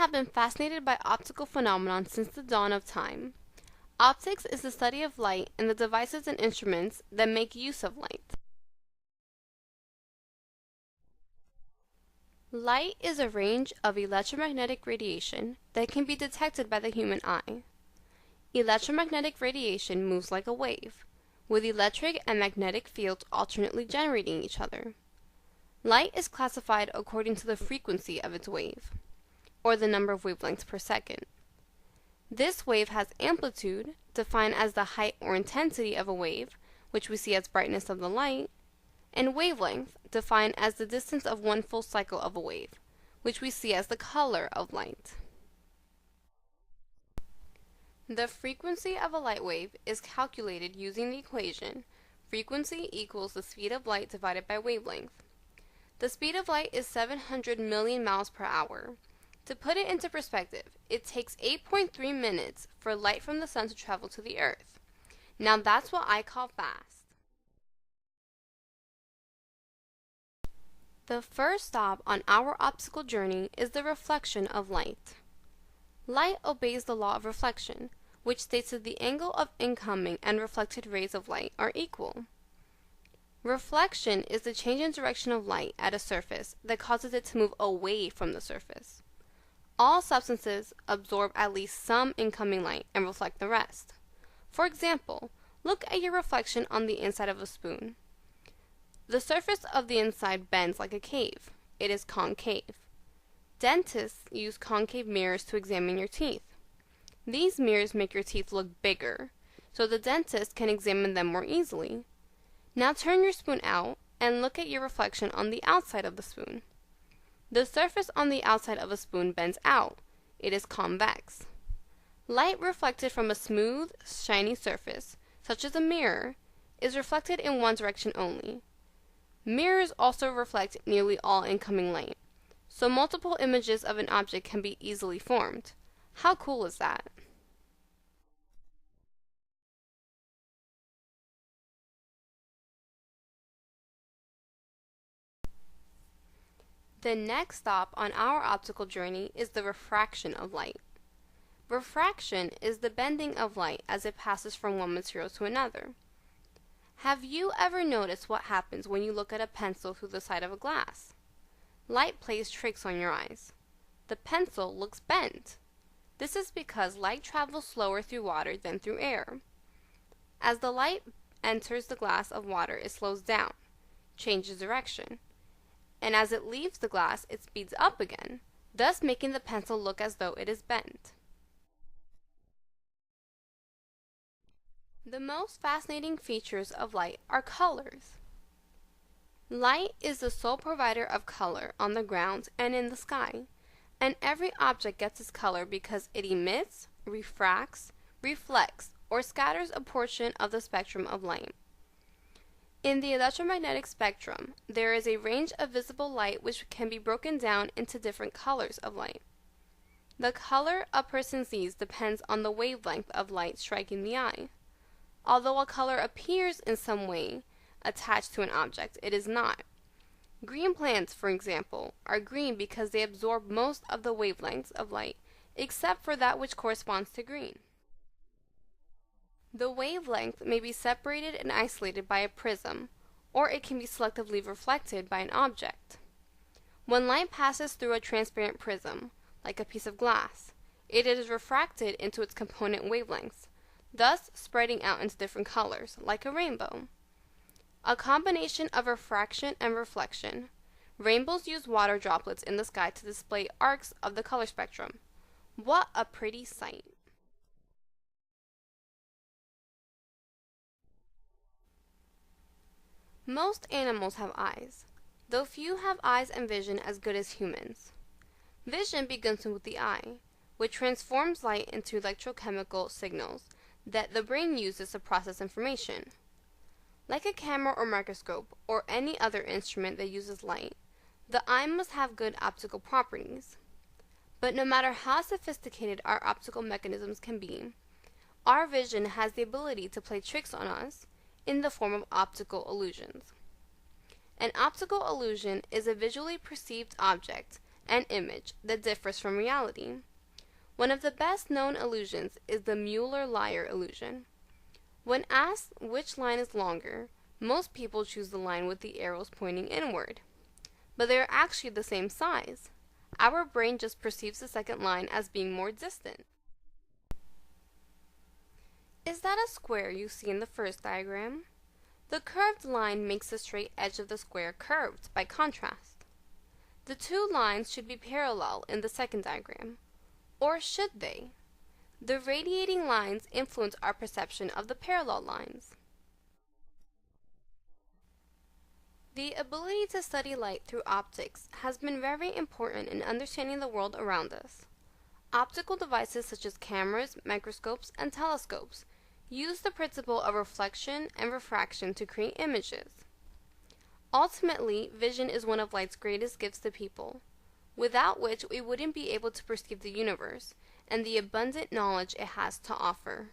have been fascinated by optical phenomena since the dawn of time. Optics is the study of light and the devices and instruments that make use of light. Light is a range of electromagnetic radiation that can be detected by the human eye. Electromagnetic radiation moves like a wave, with electric and magnetic fields alternately generating each other. Light is classified according to the frequency of its wave, or the number of wavelengths per second. This wave has amplitude, defined as the height or intensity of a wave, which we see as brightness of the light, and wavelength, defined as the distance of one full cycle of a wave, which we see as the color of light. The frequency of a light wave is calculated using the equation frequency equals the speed of light divided by wavelength. The speed of light is 700 million miles per hour. To put it into perspective, it takes 8.3 minutes for light from the sun to travel to the earth. Now that's what I call fast. The first stop on our optical journey is the reflection of light. Light obeys the law of reflection, which states that the angle of incoming and reflected rays of light are equal. Reflection is the change in direction of light at a surface that causes it to move away from the surface. All substances absorb at least some incoming light and reflect the rest. For example, look at your reflection on the inside of a spoon. The surface of the inside bends like a cave. It is concave. Dentists use concave mirrors to examine your teeth. These mirrors make your teeth look bigger, so the dentist can examine them more easily. Now turn your spoon out and look at your reflection on the outside of the spoon. The surface on the outside of a spoon bends out. It is convex. Light reflected from a smooth, shiny surface, such as a mirror, is reflected in one direction only. Mirrors also reflect nearly all incoming light, so multiple images of an object can be easily formed. How cool is that? The next stop on our optical journey is the refraction of light. Refraction is the bending of light as it passes from one material to another. Have you ever noticed what happens when you look at a pencil through the side of a glass? Light plays tricks on your eyes. The pencil looks bent. This is because light travels slower through water than through air. As the light enters the glass of water, it slows down, changes direction, and as it leaves the glass, it speeds up again, thus making the pencil look as though it is bent. The most fascinating features of light are colors. Light is the sole provider of color on the ground and in the sky, and every object gets its color because it emits, refracts, reflects, or scatters a portion of the spectrum of light. In the electromagnetic spectrum, there is a range of visible light which can be broken down into different colors of light. The color a person sees depends on the wavelength of light striking the eye. Although a color appears in some way attached to an object, it is not. Green plants, for example, are green because they absorb most of the wavelengths of light, except for that which corresponds to green. The wavelength may be separated and isolated by a prism, or it can be selectively reflected by an object. When light passes through a transparent prism, like a piece of glass, it is refracted into its component wavelengths, thus spreading out into different colors, like a rainbow. A combination of refraction and reflection. Rainbows use water droplets in the sky to display arcs of the color spectrum. What a pretty sight! Most animals have eyes, though few have eyes and vision as good as humans. Vision begins with the eye, which transforms light into electrochemical signals that the brain uses to process information. Like a camera or microscope, or any other instrument that uses light, the eye must have good optical properties. But no matter how sophisticated our optical mechanisms can be, our vision has the ability to play tricks on us in the form of optical illusions. An optical illusion is a visually perceived object and image that differs from reality. One of the best known illusions is the Mueller-Lyer illusion. When asked which line is longer, most people choose the line with the arrows pointing inward. But they are actually the same size. Our brain just perceives the second line as being more distant. Is that a square you see in the first diagram? The curved line makes the straight edge of the square curved by contrast. The two lines should be parallel in the second diagram. Or should they? The radiating lines influence our perception of the parallel lines. The ability to study light through optics has been very important in understanding the world around us. Optical devices such as cameras, microscopes, and telescopes use the principle of reflection and refraction to create images. Ultimately, vision is one of light's greatest gifts to people, without which we wouldn't be able to perceive the universe and the abundant knowledge it has to offer.